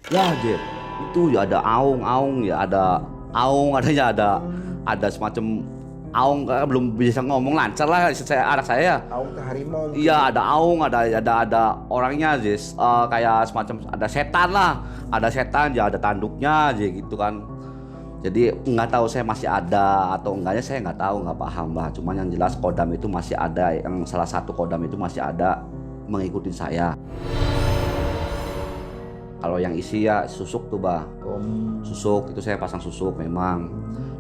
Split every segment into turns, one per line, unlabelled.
Ya, Jet. Itu ya ada aung-aung, ya ada aung, adanya ada semacam aung, belum bisa ngomong lancar lah saya anak saya.
Aung ke harimau mungkin
Iya,
ya.
ada aung, ada orangnya, Jis. Kayak semacam ada setan lah. Ada setan, ya ada tanduknya aja gitu kan. Jadi nggak tahu saya masih ada atau enggaknya, saya nggak tahu, nggak paham lah. Cuman yang jelas kodam itu masih ada, yang salah satu kodam itu masih ada mengikuti saya. Kalau yang isi ya susuk tuh, bah. Susuk itu saya pasang susuk, memang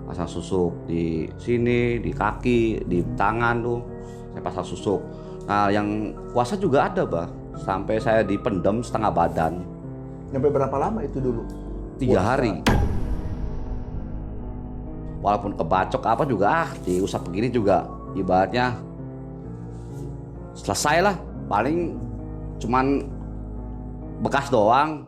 pasang susuk di sini, di kaki, di tangan tuh saya pasang susuk. Nah, yang puasa juga ada, bah. Sampai saya dipendem setengah badan.
Sampai berapa lama itu dulu?
3
Puasa.
hari. Walaupun kebacok apa juga, diusap begini juga ibaratnya selesai lah. Paling cuman bekas doang.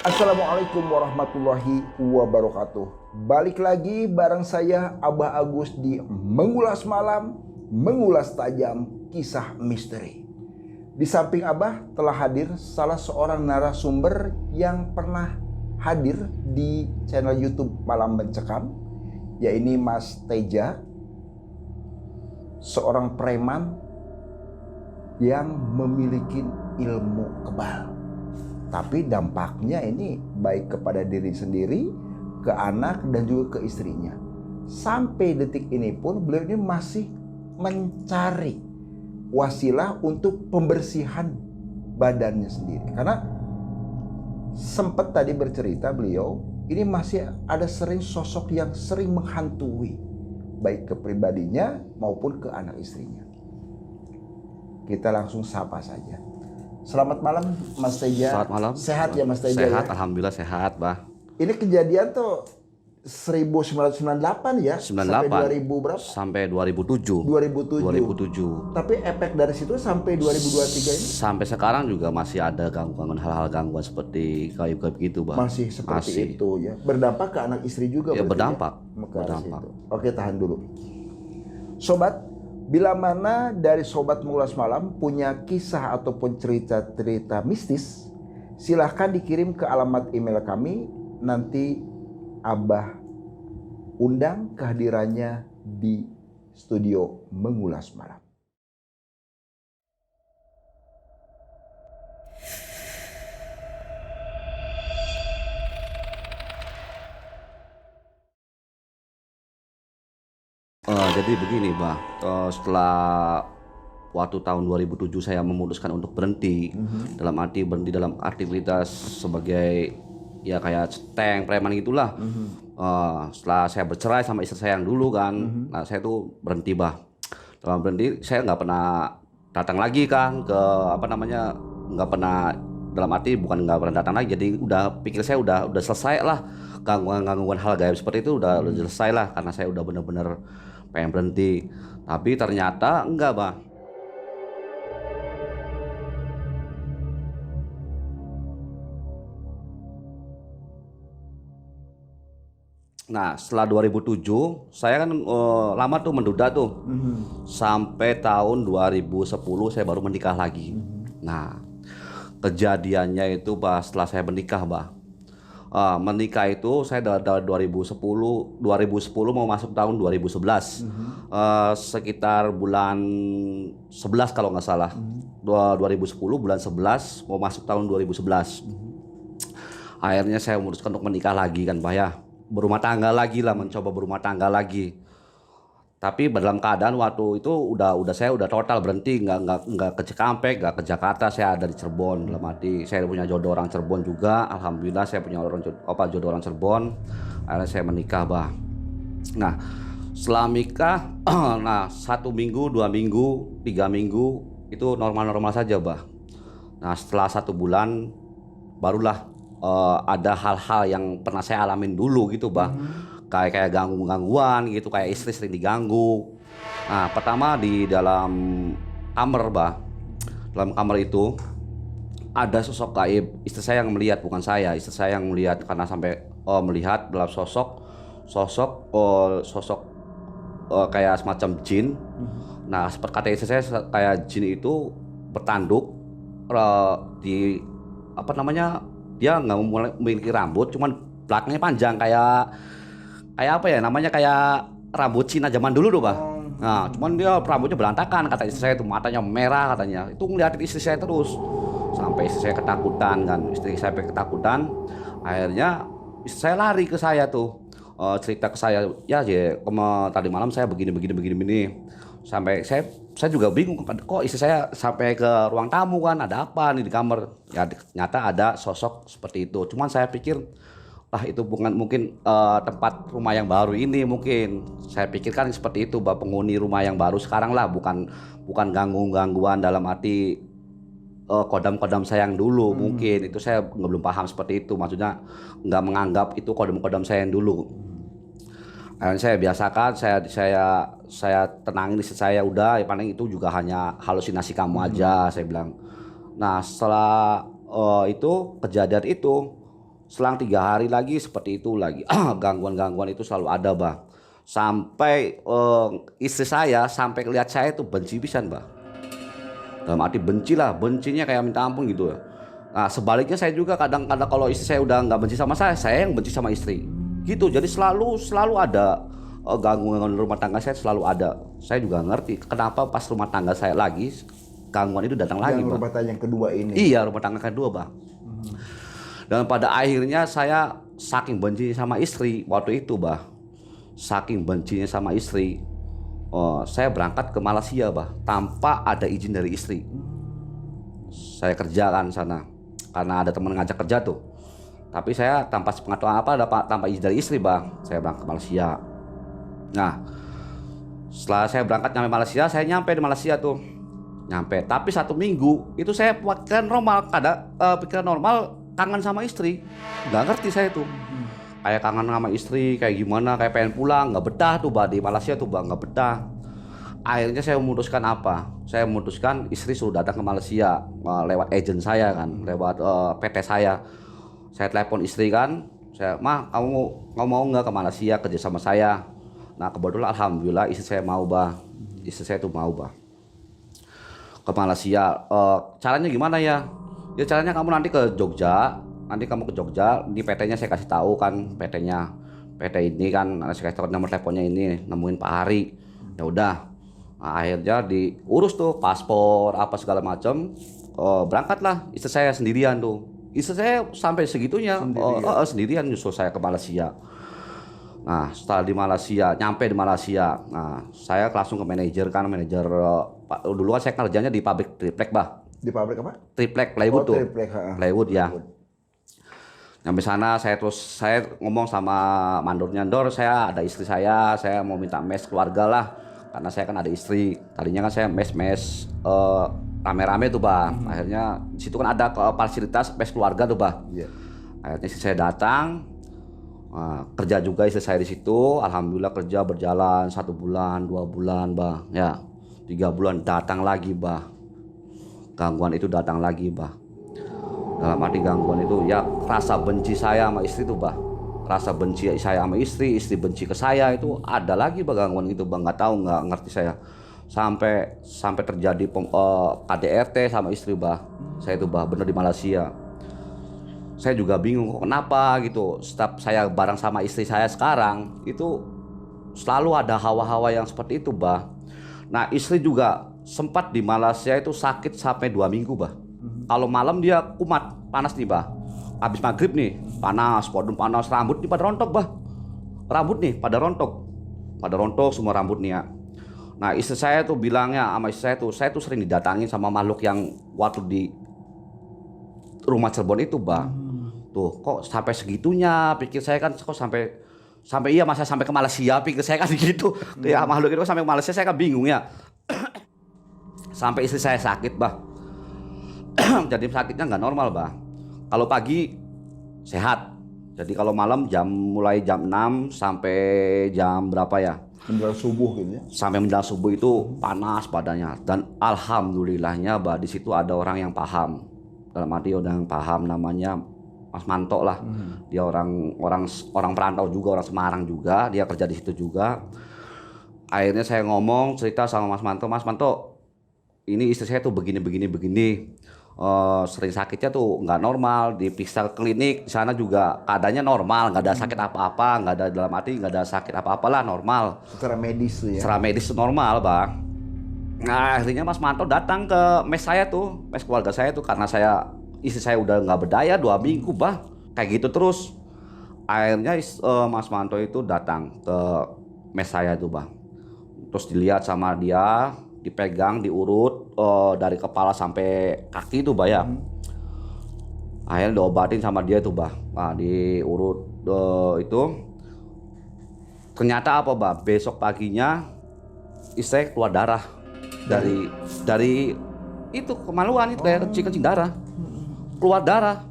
Assalamualaikum warahmatullahi wabarakatuh. Balik lagi bareng saya Abah Agus di Mengulas Malam, Mengulas Tajam Kisah Misteri. Di samping Abah telah hadir salah seorang narasumber yang pernah hadir di channel YouTube Malam Mencekam, yaitu Mas Teja, seorang preman yang memiliki ilmu kebal. Tapi dampaknya ini baik kepada diri sendiri, ke anak, dan juga ke istrinya. Sampai detik ini pun beliau ini masih mencari wasilah untuk pembersihan badannya sendiri. Karena sempat tadi bercerita beliau, ini masih ada sering sosok yang sering menghantui, baik ke pribadinya maupun ke anak istrinya. Kita langsung sapa saja. Selamat malam Mas Teja.
Selamat malam.
Sehat ya Mas Teja?
Sehat,
ya?
Alhamdulillah sehat, bah.
Ini kejadian tuh 1998 ya?
98
Sampai 2000 berapa?
Sampai 2007.
2007. Tapi efek dari situ sampai 2023 ini?
Sampai sekarang juga masih ada gangguan, hal-hal gangguan seperti gaib-gaib gitu, bah.
Masih seperti
Masih.
itu ya? Berdampak ke anak istri juga?
Ya,
berarti
berdampak.
Ya?
Berdampak.
Oke, tahan dulu. Sobat, bila mana dari Sobat Mengulas Malam punya kisah ataupun cerita-cerita mistis, silahkan dikirim ke alamat email kami. Nanti Abah undang kehadirannya di studio Mengulas Malam.
Jadi begini, bah. Setelah waktu tahun 2007 saya memutuskan untuk berhenti, dalam dalam aktivitas sebagai ya kayak ceteng, preman gitulah. Setelah saya bercerai sama istri saya yang dulu kan, nah saya tuh berhenti, bah. Dalam berhenti saya nggak pernah datang lagi kan ke apa namanya, nggak pernah, dalam arti bukan nggak pernah datang lagi. Jadi udah pikir saya udah selesai lah, gangguan hal gaib seperti itu udah selesai lah, karena saya udah bener-bener pengen berhenti. Tapi ternyata enggak, bah. Nah, setelah 2007 saya kan lama tuh menduda tuh. Sampai tahun 2010 saya baru menikah lagi. Nah, kejadiannya itu pas setelah saya menikah, bah. Menikah itu saya dari 2010 mau masuk tahun 2011. Sekitar bulan 11 kalau nggak salah. 2010 bulan 11 mau masuk tahun 2011. Akhirnya saya memutuskan untuk menikah lagi kan, bah ya. Berumah tangga lagi lah, mencoba berumah tangga lagi. Tapi dalam keadaan waktu itu saya udah total berhenti, nggak ke Cikampek, nggak ke Jakarta, saya ada di Cirebon. Dalam arti saya punya jodoh orang Cirebon juga, alhamdulillah saya punya jodoh orang Cirebon. Akhirnya saya menikah, bah. Nah, setelah menikah, nah 1 minggu, 2 minggu, 3 minggu itu normal-normal saja, bah. Nah, setelah 1 bulan barulah ada hal-hal yang pernah saya alamin dulu gitu bah, kayak gangguan gitu, kayak istri sering diganggu. Nah pertama di dalam kamar bah, dalam kamar itu ada sosok gaib. Istri saya yang melihat, bukan saya. Istri saya yang melihat karena sampai melihat dalam sosok kayak semacam jin. Nah seperti kata istri saya, kayak jin itu bertanduk di apa namanya, dia nggak memiliki rambut, cuman belakangnya panjang kayak apa ya namanya, kayak rambut Cina zaman dulu tuh bah. Nah cuman dia rambutnya berantakan, kata istri saya itu, matanya merah katanya. Itu ngeliatin istri saya terus sampai istri saya ketakutan kan. Istri saya sampai ketakutan, akhirnya istri saya lari ke saya tuh, cerita ke saya, ya tadi malam saya begini. Sampai saya juga bingung, kok istri saya sampai ke ruang tamu kan, ada apa nih di kamar. Ya ternyata ada sosok seperti itu. Cuman saya pikir itu bukan mungkin tempat rumah yang baru ini, mungkin saya pikirkan seperti itu, penghuni rumah yang baru sekarang lah, bukan gangguan dalam arti kodam-kodam saya yang dulu. Mungkin itu saya belum paham seperti itu, maksudnya nggak menganggap itu kodam-kodam saya yang dulu. Akhirnya saya biasakan, saya tenangin istri saya, udah ya paling itu juga hanya halusinasi kamu aja, saya bilang. Nah setelah itu kejadian itu, selang 3 hari lagi seperti itu lagi. Gangguan itu selalu ada bah, sampai istri saya sampai lihat saya itu benci pisan bah, dalam arti bencinya kayak minta ampun gitu. Nah sebaliknya saya juga kadang-kadang kalau istri saya udah nggak benci sama saya yang benci sama istri gitu. Jadi selalu ada gangguan rumah tangga saya, selalu ada. Saya juga ngerti kenapa pas rumah tangga saya lagi gangguan itu datang lagi bah.
Rumah tangga yang kedua ini.
Iya, rumah tangga kedua bah. Dan pada akhirnya saya saking bencinya sama istri waktu itu bah, saking bencinya sama istri, saya berangkat ke Malaysia bah, tanpa ada izin dari istri. Saya kerjakan sana karena ada teman ngajak kerja tuh, tapi saya tanpa sepengetahuan tanpa izin dari istri bah, saya berangkat ke Malaysia. Nah setelah saya berangkat nyampe Malaysia, saya nyampe di Malaysia tuh, tapi 1 minggu itu saya pikiran normal, kangen sama istri, nggak ngerti saya tuh, kayak kangen sama istri kayak gimana, kayak pengen pulang, nggak betah tuh bah di Malaysia tuh bah, nggak betah. Akhirnya saya memutuskan apa? Saya memutuskan istri suruh datang ke Malaysia lewat agent saya kan, lewat PT saya. Saya telepon istri kan, kamu mau nggak ke Malaysia kerja sama saya? Nah kebetulan alhamdulillah istri saya mau bah, istri saya tuh mau bah ke Malaysia. Caranya gimana ya? Ya caranya kamu nanti ke Jogja, di PT-nya saya kasih tahu kan, PT ini kan, saya kasih tahu nomor teleponnya ini, nemuin Pak Hari. Ya udah, nah, akhirnya diurus tuh paspor apa segala macam, berangkatlah istri saya sendirian tuh. Istri saya sampai segitunya sendirian nyusul saya ke Malaysia. Nah setelah nyampe di Malaysia, nah saya langsung ke manajer dulu kan saya kerjanya di pabrik triplek bah.
Di pabrik apa?
Triplek plywood tuh. Plywood ya. Sampai sana saya ngomong sama mandornya, saya ada istri saya mau minta mes keluarga lah, karena saya kan ada istri. Tadinya kan saya mes rame-rame tuh bah. Akhirnya di situ kan ada fasilitas mes keluarga tuh bah.
Yeah.
Akhirnya istri saya datang, kerja juga istri saya di situ. Alhamdulillah kerja berjalan 1 bulan, 2 bulan bah. Ya 3 bulan datang lagi bah. Gangguan itu datang lagi bah. Dalam arti gangguan itu ya rasa benci saya sama istri tuh bah, rasa benci saya sama istri benci ke saya itu ada lagi bah, gangguan itu bah, nggak ngerti saya. Sampai terjadi KDRT sama istri bah. Saya itu bah bener di Malaysia. Saya juga bingung kok kenapa gitu. Setiap saya bareng sama istri saya sekarang itu selalu ada hawa-hawa yang seperti itu bah. Nah istri juga sempat di Malaysia itu sakit sampai 2 minggu bah. Kalau malam dia kumat, panas nih bah. Habis maghrib nih panas, podum panas, rambut nih pada rontok bah. Rambut nih pada rontok semua rambut nih ya. Nah istri saya tuh bilangnya sama istri saya tuh sering didatangin sama makhluk yang waktu di rumah Cirebon itu bah. Tuh kok sampai segitunya, pikir saya kan kok sampai iya masa sampai ke Malaysia, pikir saya kan gitu. Ya makhluk itu sampai ke Malaysia saya kan bingung ya. Sampai istri saya sakit bah. Jadi sakitnya nggak normal bah. Kalau pagi sehat. Jadi kalau malam mulai jam 6 sampai jam berapa ya?
Menjelang subuh gitu ya.
Sampai menjelang subuh itu panas badannya. Dan alhamdulillahnya di situ ada orang yang paham. Dalam arti orang yang paham, namanya Mas Manto lah. Dia orang perantau juga, orang Semarang juga. Dia kerja di situ juga. Akhirnya saya ngomong cerita sama Mas Manto, ini istri saya tuh begini. Sering sakitnya tuh nggak normal, diperiksa ke klinik di sana juga keadaannya normal, nggak ada sakit apa-apa, nggak ada, dalam arti nggak ada sakit apa-apalah, normal.
Secara medis tuh ya.
Secara medis normal, Bang. Nah, akhirnya Mas Manto datang ke mes saya tuh, mes keluarga saya tuh, karena istri saya udah nggak berdaya 2 minggu, Bang. Kayak gitu terus. Akhirnya Mas Manto itu datang ke mes saya tuh, Bang. Terus dilihat sama dia, dipegang, diurut dari kepala sampai kaki tuh, Bah ya. Akhirnya diobatin sama dia tuh, Bah. Nah, diurut itu. Ternyata apa, Bah? Besok paginya istri keluar darah dari itu kemaluan itu, kayak kencing darah. Keluar darah.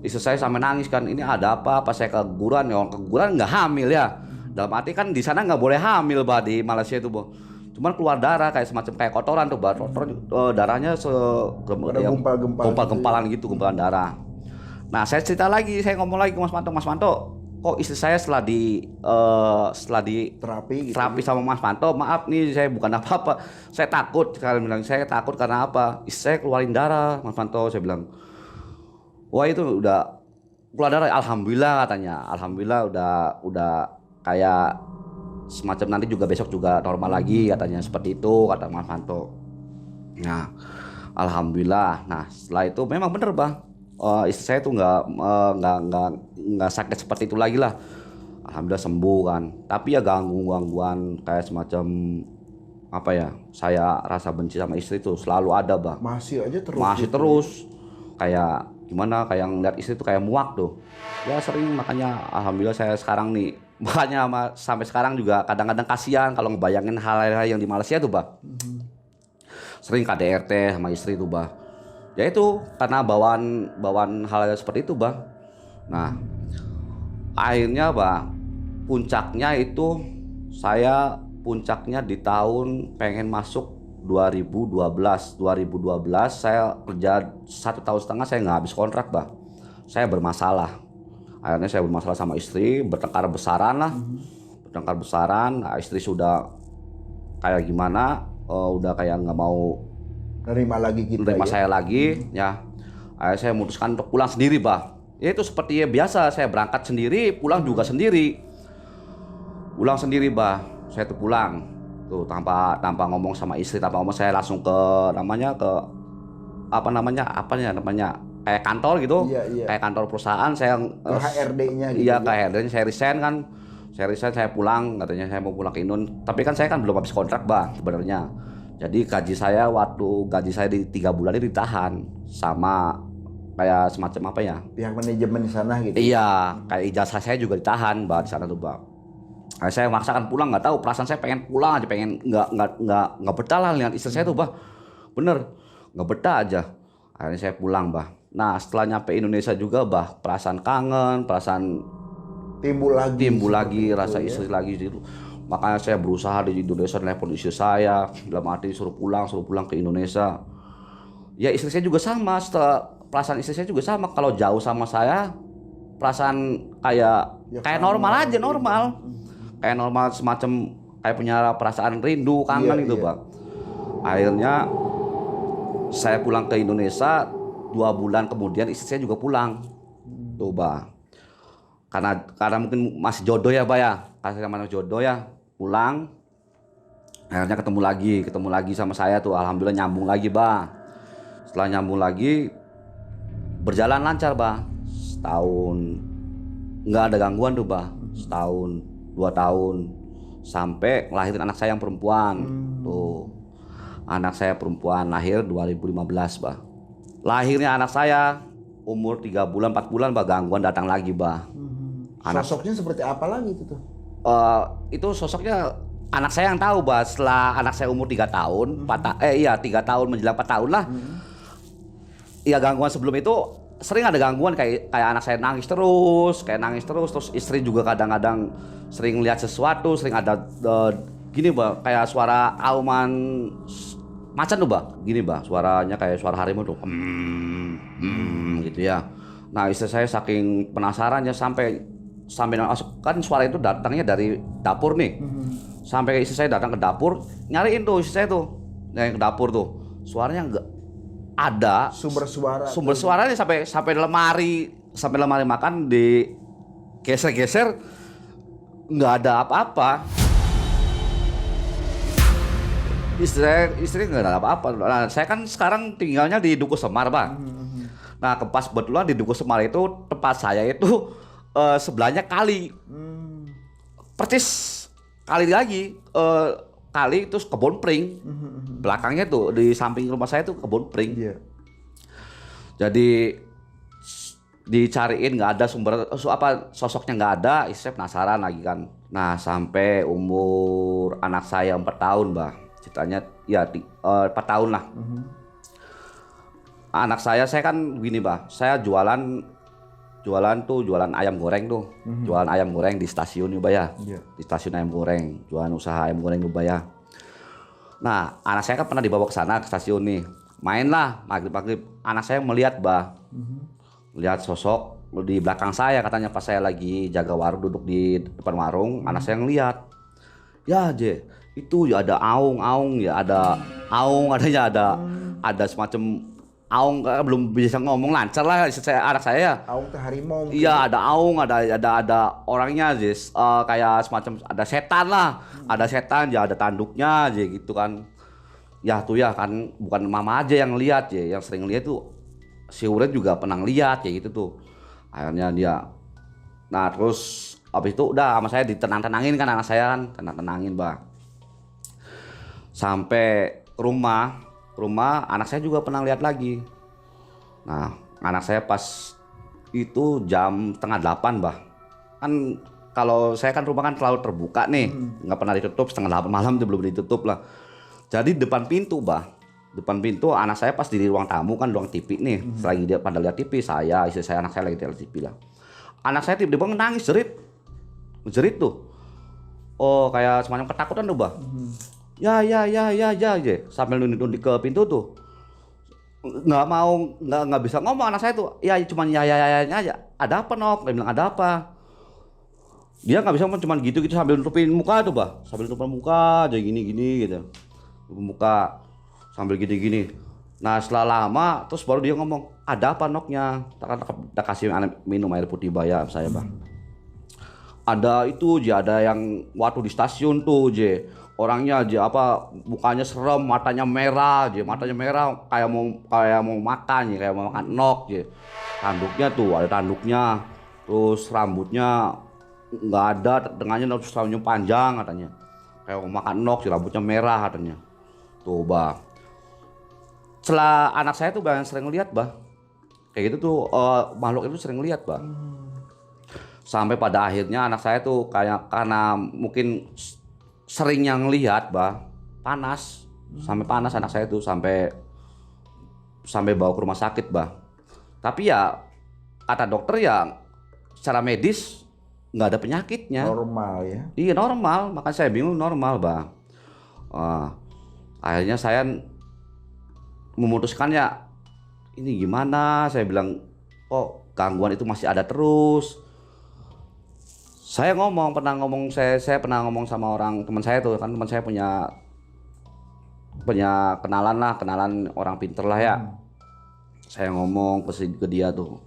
Istri saya sampai nangis kan, ini ada apa? Pas saya keguguran, ya keguguran nggak hamil ya. Dalam arti kan di sana nggak boleh hamil, Bah, di Malaysia itu, Bah. Cuman keluar darah kayak semacam kayak kotoran tuh, Bah. Darahnya gumpalan gitu, gumpalan darah. Nah, saya cerita lagi, saya ngomong lagi ke Mas Manto, kok istri saya setelah di
terapi gitu,
terapi sama Mas Manto, maaf nih saya bukan apa-apa, saya takut. Kalian bilang saya takut karena apa? Istri saya keluarin darah, Mas Manto. Saya bilang, wah itu udah keluar darah, alhamdulillah katanya, alhamdulillah udah kayak semacam nanti juga besok juga normal lagi katanya, seperti itu kata Mas Manto. Nah, alhamdulillah. Nah, setelah itu memang bener, Bang. Istri saya tuh nggak sakit seperti itu lagi lah. Alhamdulillah sembuh kan. Tapi ya gangguan kayak semacam apa ya? Saya rasa benci sama istri itu selalu ada, Bang.
Masih aja terus.
Masih
gitu.
terus. Kayak gimana? Kayak ngeliat istri tuh kayak muak tuh. Ya sering, makanya alhamdulillah saya sekarang nih. Makanya sampai sekarang juga kadang-kadang kasihan kalau ngebayangin hal-hal yang di Malaysia tuh, Bah. Sering KDRT sama istri tuh, Bah. Ya itu karena bawaan hal seperti itu, Bah. Nah, akhirnya, Bah, puncaknya di tahun pengen masuk 2012 saya kerja 1,5 tahun saya nggak habis kontrak, Bah. Saya bermasalah. Akhirnya saya bermasalah sama istri, bertengkar besaran. Nah, istri sudah kayak gimana, udah kayak nggak mau
nerima lagi kita
nerima
ya.
saya lagi, ya. Akhirnya saya memutuskan untuk pulang sendiri, Bah. Ya itu seperti biasa, saya berangkat sendiri, pulang juga sendiri. Pulang sendiri, Bah. Saya tuh pulang tuh tanpa ngomong sama istri, tanpa ngomong, saya langsung ke kayak kantor gitu.
Iya.
Kayak kantor perusahaan, saya
Ke HRD-nya gitu.
iya, ke HRD-nya saya resign kan. Saya pulang, katanya saya mau pulang ke Indon. Tapi kan saya kan belum habis kontrak, Bah, sebenarnya. Jadi gaji saya di 3 bulan ini ditahan sama kayak semacam apa ya?
Pihak manajemen di sana gitu.
Iya, kayak ijazah saya juga ditahan, Bah, di sana tuh, Bah. Nah, saya maksakan pulang, nggak tahu perasaan saya pengen pulang aja, pengen nggak betah lah lihat istri saya tuh, Bah. Bener, nggak betah aja. Akhirnya saya pulang, Bah. Nah, setelah nyampe Indonesia juga, Bah, perasaan kangen,
timbul lagi
rasa
ya.
istri lagi gitu. Makanya saya berusaha di Indonesia telepon istri saya, dalam arti suruh pulang ke Indonesia. Ya istri saya juga sama, perasaan istri saya juga sama. Kalau jauh sama saya, perasaan kayak normal aja, normal. Kayak normal, semacam kayak punya perasaan rindu, kangen gitu, Bang. Akhirnya saya pulang ke Indonesia, 2 bulan kemudian istri saya juga pulang. Tuh, Bang. Karena mungkin masih jodoh ya, Bah ya. Kasih sama jodoh ya, pulang. Akhirnya ketemu lagi sama saya tuh, alhamdulillah nyambung lagi, Bah. Setelah nyambung lagi, berjalan lancar, Bah. Setahun nggak ada gangguan tuh, Bah. Setahun, 2 tahun, sampai ngelahirin anak saya yang perempuan. Tuh, anak saya perempuan lahir 2015, Bah. Lahirnya anak saya umur 3 bulan 4 bulan, Bah, gangguan datang lagi, Bah.
Sosoknya seperti apa lagi itu tuh?
Itu sosoknya anak saya yang tahu, Bah. Setelah anak saya umur 3 tahun, 3 tahun menjelang 4 tahun lah. Iya, gangguan sebelum itu sering ada gangguan kayak anak saya nangis terus istri juga kadang-kadang sering lihat sesuatu, sering ada gini bah, kayak suara auman macan tuh bah, gini bah, suaranya kayak suara harimau tuh, gitu ya. Nah istri saya saking penasarannya sampai kan suara itu datangnya dari dapur nih, sampai istri saya datang ke dapur nyariin tuh istri saya tuh, yang ke dapur tuh, suaranya enggak ada sumber suaranya sampai lemari makan di geser nggak ada apa-apa. Istri nggak ada apa-apa. Nah, saya kan sekarang tinggalnya di Duku Semar, Pak. Nah, pas kebetulan di Duku Semar itu tempat saya itu sebelahnya kali, percis kali lagi, kali terus kebun pring. Belakangnya tuh di samping rumah saya tuh kebun pring.
Iya.
Jadi dicariin nggak ada sosoknya nggak ada, istri penasaran lagi kan. Nah sampai umur anak saya 4 tahun bah, ceritanya ya 4 tahun lah. Anak saya kan gini bah, saya jualan ayam goreng tuh, jualan ayam goreng di stasiun nih bah ya, di stasiun ayam goreng, jualan usaha ayam goreng nih bah ya. Nah anak saya kan pernah dibawa ke sana ke stasiun nih, main lah maghrib, anak saya melihat bah. Lihat sosok di belakang saya katanya pas saya lagi jaga warung duduk di depan warung, anak saya ngeliat. Ya Je, itu ya ada aung ya, ada aung adanya ada semacam aung, belum bisa ngomong lancar lah anak saya.
Aung teh harimau.
Iya ada aung, ada orangnya Je, kayak semacam ada setan lah, ada setan ya, ada tanduknya aja gitu kan. Ya tuh ya kan bukan mama aja yang lihat ya, yang sering lihat tuh si Uret juga pernah lihat kayak gitu tuh. Akhirnya dia, nah terus abis itu udah sama saya ditenangin kan, anak saya kan tenangin bah. Sampai ke rumah anak saya juga pernah lihat lagi. Nah anak saya pas itu jam 7:30 bah. Kan kalau saya kan rumah kan selalu terbuka nih, nggak pernah ditutup, 7:30 malam itu belum ditutup lah. Jadi depan pintu anak saya pas di ruang tamu kan, ruang TV nih, lagi dia pada lihat TV, istri saya, anak saya lagi lihat TV lah. Anak saya tiba-tiba nangis jerit tuh, oh kayak semacam ketakutan tuh bah. Ya sambil nunduk ke pintu tuh, nggak bisa ngomong anak saya tuh, ya cuman ya aja. Ada apa Nok? Dia bilang ada apa? Dia nggak bisa ngomong, cuman gitu sambil nutupin muka tuh bah, sambil nutupin muka aja gini gitu, muka sambil gini. Nah setelah lama terus baru dia ngomong, ada apa Noknya? Kita kasih minum air putih bayar saya bah. Ada itu Je, ada yang waktu di stasiun tuh Je, orangnya Je mukanya serem, matanya merah kayak mau makan Je, kayak mau makan Nok Je. Tanduknya tuh ada tanduknya, terus rambutnya nggak ada, tengahnya terus rambutnya panjang katanya, kayak mau makan Nok Je, rambutnya merah katanya. Tuh bah. Setelah anak saya tuh banyak sering lihat bah, kayak gitu tuh makhluk itu sering lihat bah. Sampai pada akhirnya anak saya tuh kayak karena mungkin sering yang lihat bah, panas anak saya tuh sampai bawa ke rumah sakit bah. Tapi ya kata dokter ya secara medis nggak ada penyakitnya.
Normal ya?
Iya normal, makanya saya bingung normal bah. Akhirnya saya memutuskan ya ini gimana, saya bilang kok gangguan itu masih ada terus. Saya pernah ngomong sama orang teman saya tuh kan, teman saya punya kenalan orang pinter lah ya. Saya ngomong ke dia tuh,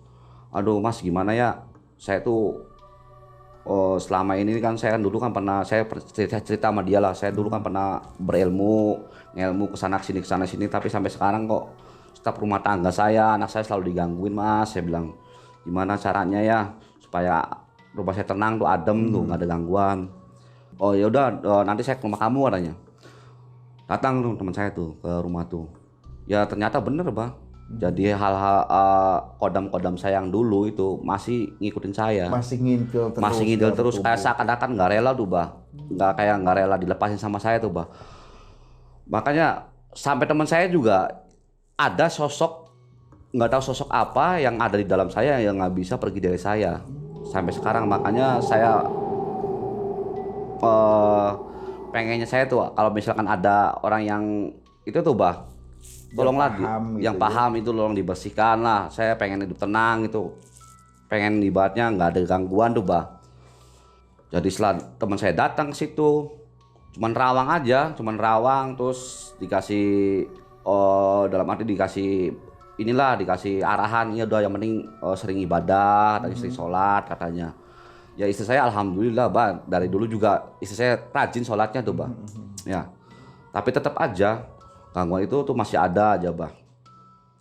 aduh Mas gimana ya, saya tuh selama ini kan saya kan dulu kan pernah, saya cerita sama dia lah, saya dulu kan pernah ngelmu kesana sini, tapi sampai sekarang kok setiap rumah tangga saya, anak saya selalu digangguin Mas. Saya bilang gimana caranya ya supaya rumah saya tenang tuh, adem tuh, nggak ada gangguan. Oh ya udah, nanti saya ke rumah kamu katanya. Datang tuh teman saya tuh ke rumah tuh, ya ternyata bener bah. Jadi hal-hal kodam saya yang dulu itu masih ngikutin saya.
Masih ngintil
terus kayak seakan-akan nggak rela tuh bah. Nggak rela dilepasin sama saya tuh bah. Makanya sampai teman saya juga ada sosok nggak tahu sosok apa yang ada di dalam saya yang nggak bisa pergi dari saya sampai sekarang. Makanya saya pengennya saya tuh kalau misalkan ada orang yang itu tuh bah, tolonglah yang paham itu tolong dibersihkan lah. Saya pengen hidup tenang itu, pengen ibaratnya nggak ada gangguan tuh bah. Jadi setelah teman saya datang ke situ, cuman rawang terus dikasih dalam arti dikasih inilah, dikasih arahan, ya udah yang penting sering ibadah dan sering sholat katanya. Ya istri saya alhamdulillah bah, dari dulu juga istri saya rajin sholatnya tuh bah. Ya, tapi tetap aja gangguan itu tuh masih ada aja bah.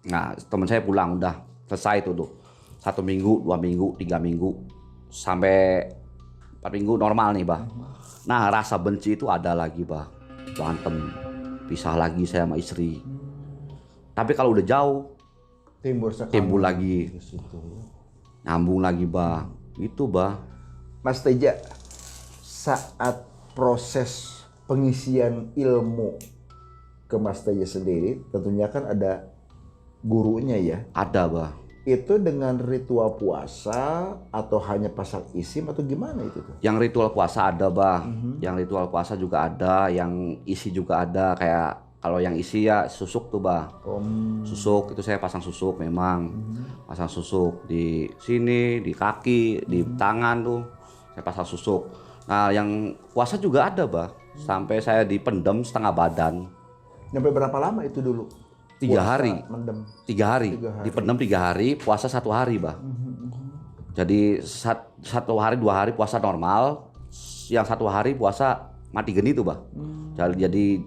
Nah teman saya pulang udah selesai tuh 1 minggu, 2 minggu, 3 minggu sampai 4 minggu normal nih bah. Nah rasa benci itu ada lagi bah, berantem, pisah lagi saya sama istri. Tapi kalau udah jauh timbul lagi, nyambung lagi bah, itu bah.
Mas Teja, saat proses pengisian ilmu ke Mas Teja sendiri, tentunya kan ada gurunya ya?
Ada bah.
Itu dengan ritual puasa atau hanya pasang isim atau gimana itu tuh?
Yang ritual puasa ada bah, yang ritual puasa juga ada, yang isi juga ada. Kayak kalau yang isi ya susuk tuh bah, susuk itu saya pasang susuk memang, pasang susuk di sini, di kaki, di tangan tuh. Saya pasang susuk. Nah yang puasa juga ada bah, sampai saya dipendem setengah badan.
Sampai berapa lama itu dulu?
3 hari.
Mendem.
3 hari. Dipendem 3 hari, puasa 1 hari bah. Jadi 1 hari 2 hari puasa normal, yang 1 hari puasa mati geni tuh bah. Jadi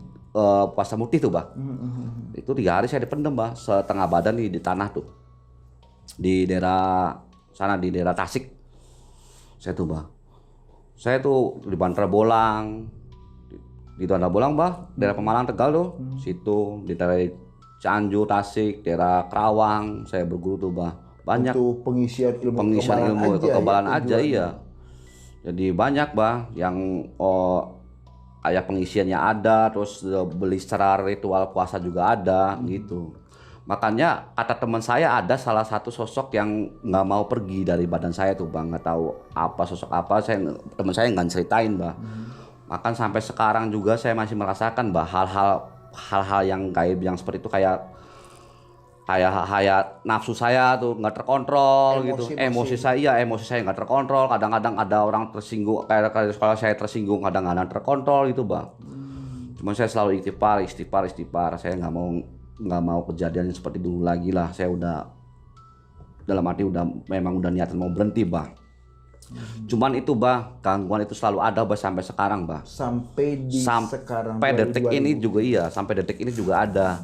puasa mutih tuh bah. Itu 3 hari saya dipendem bah, setengah badan di tanah tuh, di daerah sana, di daerah Tasik. Saya tuh bah. Saya tuh di Bantar Bolang, di Bantar Bolang bah, daerah Pemalang Tegal tuh, situ di daerah Cianjur, Tasik, daerah Kerawang, saya berguru tuh bah. Banyak.
Itu pengisian ilmu
kekebalan aja iya. Jadi banyak bah yang kayak pengisiannya ada, terus beli secara ritual puasa juga ada gitu. Makanya kata teman saya ada salah satu sosok yang nggak mau pergi dari badan saya tuh bang, nggak tahu apa sosok apa, teman saya nggak ceritain bah. Makan sampai sekarang juga saya masih merasakan bah hal-hal yang gaib yang seperti itu, kayak nafsu saya tuh nggak terkontrol gitu, emosi saya nggak terkontrol. Kadang-kadang ada orang tersinggung, kayak kalau saya tersinggung kadang-kadang terkontrol gitu bang. Cuman saya selalu istighfar, saya nggak mau kejadian seperti dulu lagi lah. Saya udah dalam arti memang udah niatan mau berhenti bah. Cuman itu bah, gangguan itu selalu ada bah sampai sekarang bah.
Sampai sekarang.
Sampai detik ini juga iya, sampai detik ini juga ada.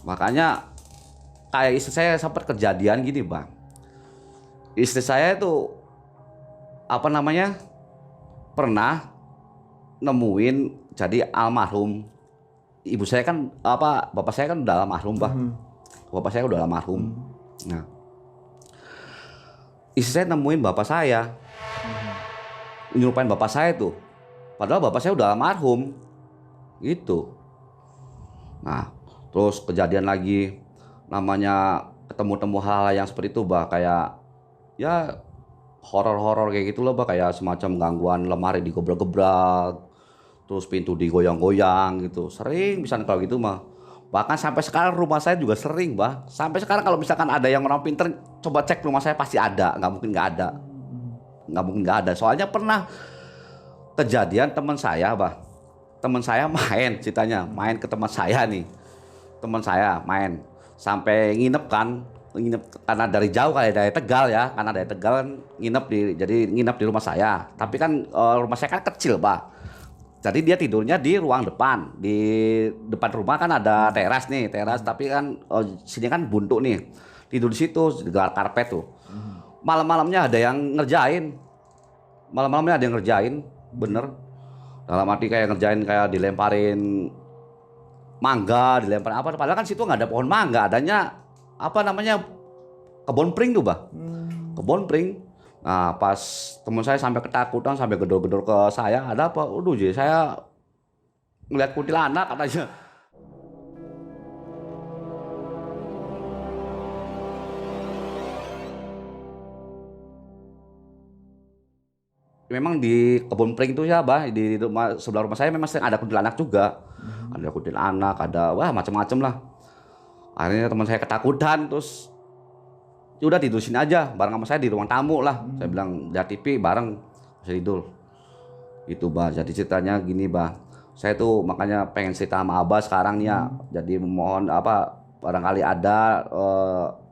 Makanya kayak istri saya sempat kejadian gini bang. Istri saya itu pernah nemuin, jadi almarhum ibu saya kan bapak saya kan udah almarhum bah. Bapak saya udah almarhum. Nah istri saya nemuin bapak saya, nyerupain bapak saya tuh, padahal bapak saya udah almarhum gitu. Nah terus kejadian lagi, namanya ketemu hal-hal yang seperti itu bah, kayak ya horor kayak gitu loh bah, kayak semacam gangguan lemari digebrak-gebrak, terus pintu digoyang-goyang gitu. Sering bisa kalau gitu mah. Bahkan sampai sekarang rumah saya juga sering bah. Sampai sekarang kalau misalkan ada yang orang pinter, coba cek rumah saya pasti ada. Nggak mungkin nggak ada. Nggak mungkin nggak ada. Soalnya pernah kejadian teman saya bah. Teman saya main, ceritanya main ke teman saya nih. Teman saya main sampai nginep karena dari jauh, kayak dari Tegal ya. Karena dari Tegal kan nginep di rumah saya. Tapi kan rumah saya kan kecil bah. Jadi dia tidurnya di ruang depan. Di depan rumah kan ada teras, tapi kan sini kan buntu nih. Tidur di situ, di gelar karpet tuh. Malam-malamnya ada yang ngerjain. Bener. Dalam arti kayak ngerjain, kayak dilemparin mangga, dilemparin apa. Padahal kan situ nggak ada pohon mangga, adanya kebun pring tuh bah. Kebun pring. Nah pas teman saya sampai ketakutan, sampai gedor-gedor ke saya, ada apa? Udah jadi saya ngeliat kuntilanak katanya. memang di kebun pring itu ya bah, di rumah sebelah rumah saya memang sering ada kuntilanak juga. Ada kuntilanak, ada wah macam-macam lah. Akhirnya teman saya ketakutan, terus ya udah tidur sini aja bareng sama saya di ruang tamu lah. Saya bilang lihat TV bareng, saya tidur. Itu bah, jadi ceritanya gini bah. Saya tuh makanya pengen cerita sama Abah sekarang nih ya. Jadi mohon apa barangkali ada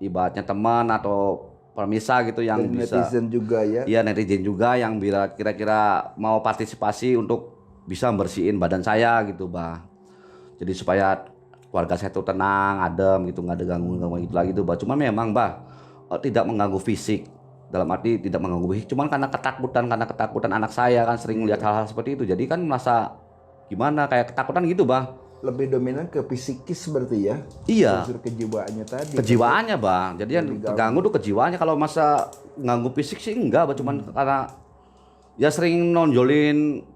ibaratnya teman atau permisah gitu yang
Dan
bisa.
netizen juga ya.
Iya netizen juga yang bila kira-kira mau partisipasi untuk bisa bersihin badan saya gitu bah. Jadi supaya keluarga saya tuh tenang, adem gitu, nggak ada gangguan gitu lagi tuh bah. Cuma memang bah tidak mengganggu fisik. Dalam arti tidak mengganggu fisik. Cuman karena ketakutan anak saya kan sering melihat hal-hal seperti itu. Jadi kan merasa gimana kayak ketakutan gitu bah.
Lebih dominan ke psikis berarti ya.
Iya.
Unsur kejiwaannya tadi.
Kejiwaannya bang. Jadi yang terganggu tuh kejiwaannya. Kalau masa ganggu fisik sih enggak bah. Cuman karena ya sering nonjolin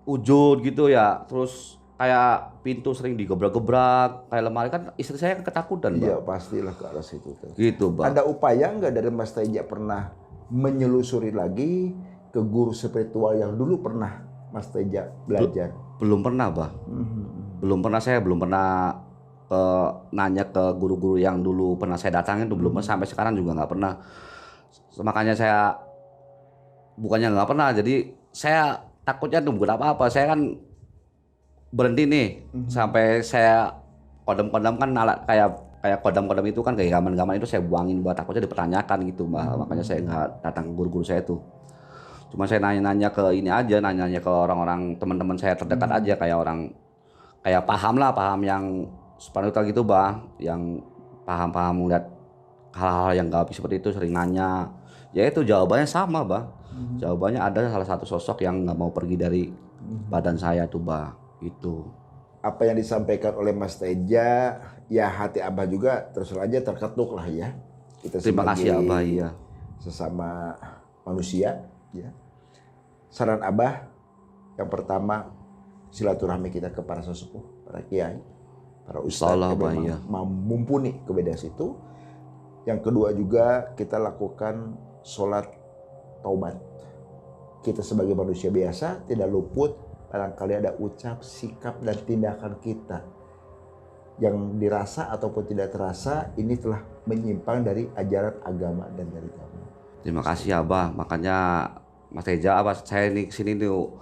wujud gitu ya. Terus kayak pintu sering digebrak-gebrak, kayak lemari kan istri saya ketakutan,
Iya
Bang.
pastilah ke arah situ tuh.
Gitu, Bang.
Ada upaya nggak dari Mas Teja pernah menyelusuri lagi ke guru spiritual yang dulu pernah Mas Teja belajar?
Belum pernah, Bang. Belum pernah, saya belum pernah nanya ke guru-guru yang dulu pernah saya datangin tuh belum pernah, sampai sekarang juga nggak pernah. Makanya saya bukannya nggak pernah, jadi saya takutnya tuh bukan apa-apa. Saya kan berhenti nih sampai saya kodam-kodam kan alat kayak kodam-kodam itu kan kayak gaman-gaman itu saya buangin buat takutnya dipertanyakan gitu, Mbak. Makanya saya nggak datang ke guru-guru saya tuh. Cuma saya nanya-nanya ke ini aja, nanya-nanya ke orang-orang teman-teman saya terdekat aja, kayak orang kayak paham yang spiritual gitu, Bang, yang paham melihat hal-hal yang gaib seperti itu, sering nanya. Ya itu jawabannya sama, Bang. Jawabannya ada salah satu sosok yang nggak mau pergi dari badan saya tuh, Bang. Itu.
Apa yang disampaikan oleh Mas Teja, ya hati Abah juga terus aja terketuk lah ya. Kita
Terima kasih, Abah, iya.
sesama manusia, ya. Saran Abah yang pertama, silaturahmi kita ke para sesepuh, para kiai, para ustadz yang memang
iya.
mumpuni kebedas itu. Yang kedua juga kita lakukan sholat taubat. Kita sebagai manusia biasa tidak luput barangkali ada ucap, sikap, dan tindakan kita yang dirasa ataupun tidak terasa ini telah menyimpang dari ajaran agama dan dari agama.
Terima kasih, Abah. Makanya Mas Teja, Abah, saya ini kesini tuh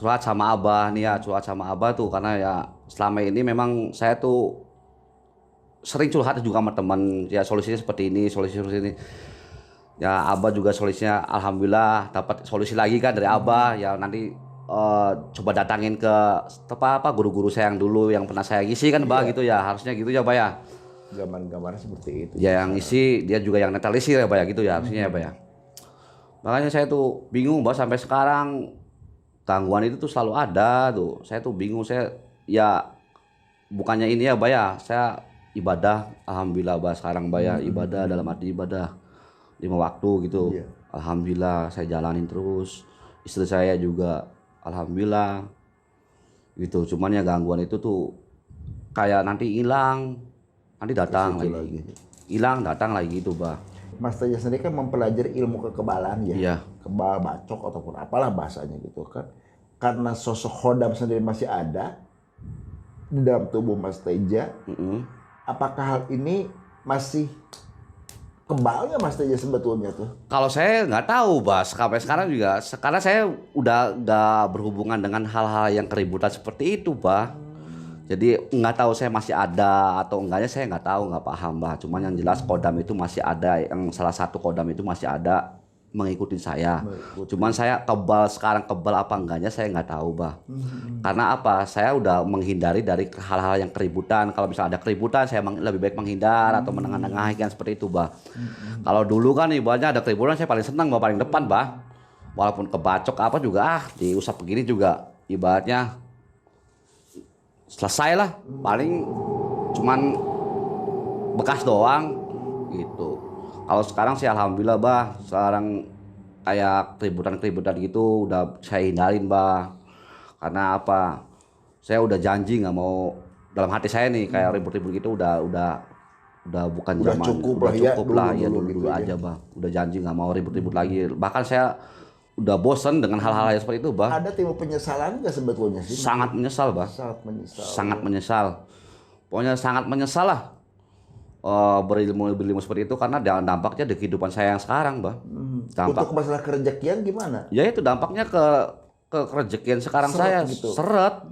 curhat sama Abah nih ya, curhat sama Abah tuh karena ya selama ini memang saya tuh sering curhat juga sama teman, ya solusinya seperti ini, solusi ini. Ya Abah juga solusinya alhamdulillah dapat solusi lagi kan dari Abah. Ya nanti coba datangin ke apa guru-guru saya yang dulu yang pernah saya ngisi kan, Bah, gitu ya. Harusnya gitu ya, Bah ya.
Gambar-gambar seperti itu.
Ya yang isi dia juga yang netralisir ya, Bah ya, gitu ya harusnya ya, Bah ya. Makanya saya tuh bingung, Bah, sampai sekarang gangguan itu tuh selalu ada tuh. Saya tuh bingung, saya ya bukannya ini ya, Bah ya. Saya ibadah alhamdulillah, Bah, sekarang, Bah ya, ibadah dalam arti ibadah 5 waktu gitu.
Iya.
Alhamdulillah saya jalanin terus. Istri saya juga alhamdulillah gitu. Cuman ya gangguan itu tuh kayak nanti hilang, nanti datang lagi. Hilang, datang lagi gitu, Bah.
Mas Teja sendiri kan mempelajari ilmu kekebalan ya.
Iya.
Kebal, bacok ataupun apalah bahasanya gitu kan. Karena sosok Khodam sendiri masih ada di dalam tubuh Mas Teja. Apakah hal ini masih kebal nggak Mas Teja sebetulnya tuh?
Kalau saya nggak tahu, Bas. Sampai sekarang juga, karena saya udah nggak berhubungan dengan hal-hal yang keributan seperti itu, Bah. Jadi nggak tahu saya masih ada atau enggaknya, saya nggak tahu, nggak paham, Bah. Cuman yang jelas kodam itu masih ada, yang salah satu kodam itu masih ada mengikuti saya. Cuman saya kebal apa enggaknya saya nggak tahu, Bah. Karena apa? Saya udah menghindari dari hal-hal yang keributan. Kalau misalnya ada keributan, saya lebih baik menghindar atau menengah-nengahi kan seperti itu, Bah. Kalau dulu kan ibaratnya ada keributan, saya paling senang, Bah, paling depan, Bah. Walaupun kebacok apa juga, diusap begini juga ibaratnya selesai lah. Paling cuman bekas doang gitu. Kalau sekarang sih alhamdulillah, Bah, sekarang kayak keributan gitu udah saya hindarin, Bah. Karena apa? Saya udah janji nggak mau, dalam hati saya nih kayak ribut-ribut gitu udah bukan zaman,
Cukup
udah
lah ya,
cukup lah ya
dulu
dulu
gitu
aja, Bah. Udah janji nggak mau ribut-ribut lagi. Bahkan saya udah bosan dengan hal-hal yang seperti itu, Bah.
Ada timbul penyesalan nggak sebetulnya sih?
Sangat menyesal, Bah.
Sangat menyesal.
Sangat menyesal. Pokoknya sangat menyesal lah. Berilmu seperti itu karena dampaknya di kehidupan saya yang sekarang, Bah. Dampak.
Untuk masalah kerezekian gimana?
Ya itu dampaknya ke kerezekian sekarang
Seret
saya
gitu.
seret.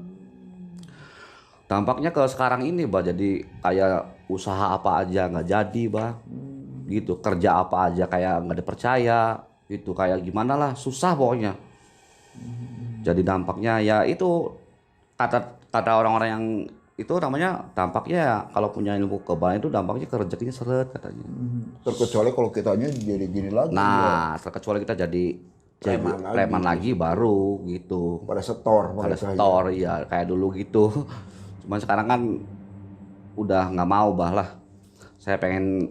Dampaknya ke sekarang ini, Bah. Jadi kayak usaha apa aja nggak jadi, Bah. Gitu. Kerja apa aja kayak nggak dipercaya. Itu kayak gimana lah, susah pokoknya. Jadi dampaknya ya itu kata orang-orang yang itu namanya dampaknya ya kalau punya ilmu kebal itu dampaknya ke rezekinya seret katanya.
Terkecuali kalau kitanya jadi gini lagi.
Nah, terkecuali kita jadi preman lagi baru gitu.
Pada setor
Pada
mereka.
setor ya kayak dulu gitu. Cuman sekarang kan udah nggak mau, Bah lah. Saya pengen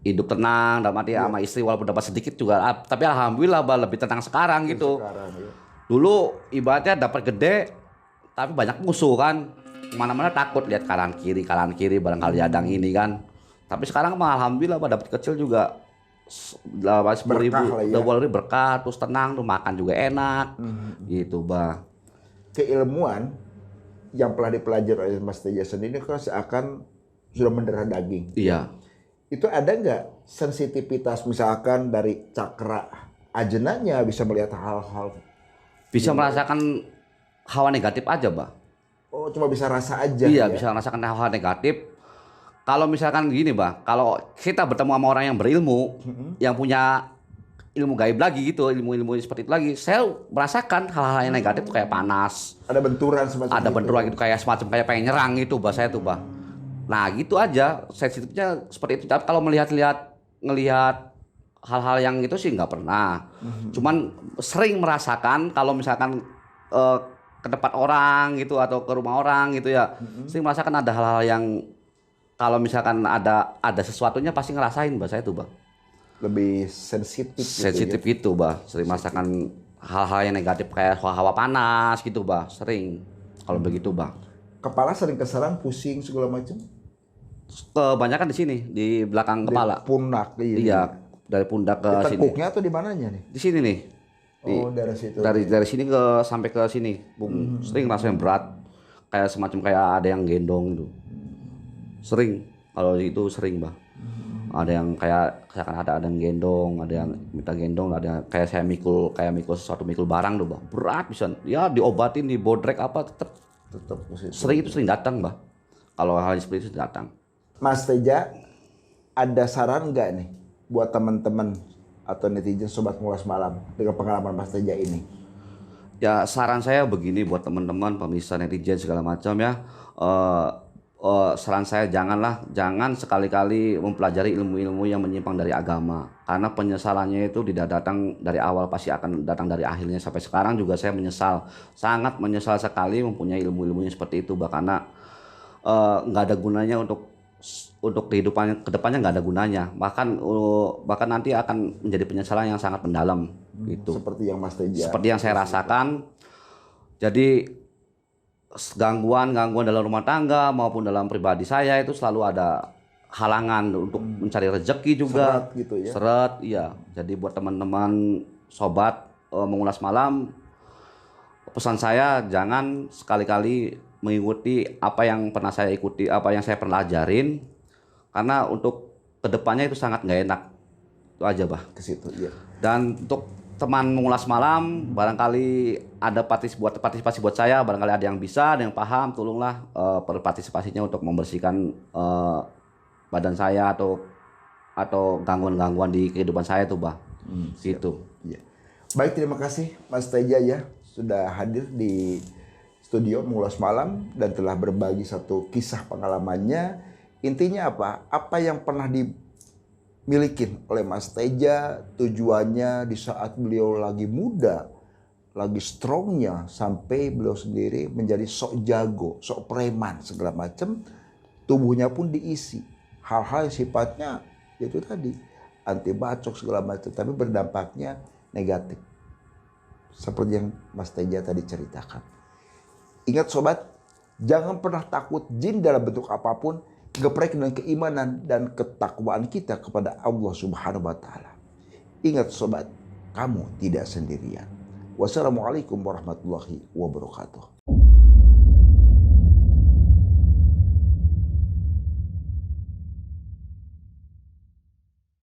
hidup tenang, dalam arti sama istri walaupun dapat sedikit juga, tapi alhamdulillah, Bah, lebih tenang sekarang gitu.
Sekarang, ya.
Dulu ibaratnya dapat gede, tapi banyak musuh kan. Kemana-mana takut lihat kanan kiri barangkali ada yang ini kan. Tapi sekarang mah alhamdulillah, Bah, dapat kecil juga 10.000,
Berkah lah ya.
20.000 berkah, terus tenang tuh makan juga enak, gitu, Bah.
Keilmuan yang pernah dipelajari oleh Mas Teja sendiri kan seakan sudah mendarah daging.
Iya.
Itu ada nggak sensitivitas misalkan dari cakra ajenanya bisa melihat hal-hal?
Bisa merasakan hawa negatif aja, Bah.
Oh, cuma bisa rasa aja.
Iya,
ya?
bisa merasakan hawa negatif. Kalau misalkan gini, Bah, kalau kita bertemu sama orang yang berilmu, yang punya ilmu gaib lagi gitu, ilmu-ilmu seperti itu lagi, saya merasakan hal-hal yang negatif tuh kayak panas,
Ada benturan semacam
ada
itu.
benturan gitu kayak semacam kayak pengen nyerang gitu, Bah, saya tuh, Bah. Nah, gitu aja, sensitifnya seperti itu. Tapi kalau ngelihat hal-hal yang itu sih nggak pernah. Cuman sering merasakan kalau misalkan ke tempat orang gitu atau ke rumah orang gitu ya, sering merasakan ada hal-hal yang kalau misalkan ada sesuatunya pasti ngerasain, Bah, saya tuh, Bah.
Lebih sensitif.
Sensitif
Gitu,
gitu, Bah. Sering merasakan hal-hal yang negatif kayak hawa panas gitu, Bah. Sering kalau begitu, Bah.
ya. Kepala sering kesaran, pusing segala macam.
Kebanyakan di sini, di belakang kepala.
Di pundak.
Iya, dari pundak ke
Di
sini.
tekuknya atau di mananya nih?
Di sini nih.
Oh, dari situ.
Dari sini sampai ke sini, Bung. Sering rasanya berat. Kayak semacam kayak ada yang gendong gitu. Sering. Kalau itu sering, Bah. Ada yang kayak misalkan ada yang gendong, ada yang minta gendong, ada yang kayak saya mikul sesuatu, mikul barang tuh, Bah. Berat bisa. Ya diobatin, dibodrek apa tetap
Tetap ke situ.
sering datang, Bah. Kalau hal seperti itu datang.
Mas Teja, ada saran nggak nih buat teman-teman atau netizen Sobat Ngulas Malam dengan pengalaman Mas Teja ini?
Ya saran saya begini buat teman-teman pemirsa netizen segala macam ya. Saran saya jangan sekali-kali mempelajari ilmu-ilmu yang menyimpang dari agama, karena penyesalannya itu tidak datang dari awal, pasti akan datang dari akhirnya. Sampai sekarang juga saya menyesal, sangat menyesal sekali mempunyai ilmu-ilmunya seperti itu, karena nggak ada gunanya untuk kehidupan kedepannya, nggak ada gunanya, bahkan nanti akan menjadi penyesalan yang sangat mendalam gitu.
Seperti yang Mas Teja.
Seperti yang saya rasakan. Jadi gangguan dalam rumah tangga maupun dalam pribadi saya itu selalu ada halangan untuk mencari rezeki juga.
Seret gitu ya.
Seret, iya. Jadi buat teman-teman sobat mengulas malam, pesan saya jangan sekali-kali mengikuti apa yang pernah saya ikuti, apa yang saya pernah ajarin, karena untuk kedepannya itu sangat nggak enak. Itu aja, Bah.
Ke situ, ya.
Dan untuk teman mengulas malam, barangkali ada partisipasi buat saya, barangkali ada yang bisa, ada yang paham, tolonglah berpartisipasinya untuk membersihkan badan saya atau gangguan-gangguan di kehidupan saya tuh, Bah. Gitu.
Ya. Baik, terima kasih Mas Teja ya sudah hadir di studio Mengulas Malam dan telah berbagi satu kisah pengalamannya. Intinya apa? Apa yang pernah dimiliki oleh Mas Teja, tujuannya di saat beliau lagi muda, lagi strongnya, sampai beliau sendiri menjadi sok jago, sok preman segala macam. Tubuhnya pun diisi hal-hal yang sifatnya itu tadi anti bacok segala macam, tapi berdampaknya negatif. Seperti yang Mas Teja tadi ceritakan. Ingat sobat, jangan pernah takut jin dalam bentuk apapun. Geprek dengan keimanan dan ketakwaan kita kepada Allah Subhanahu wa Ta'ala. Ingat sobat, kamu tidak sendirian. Wassalamualaikum warahmatullahi wabarakatuh.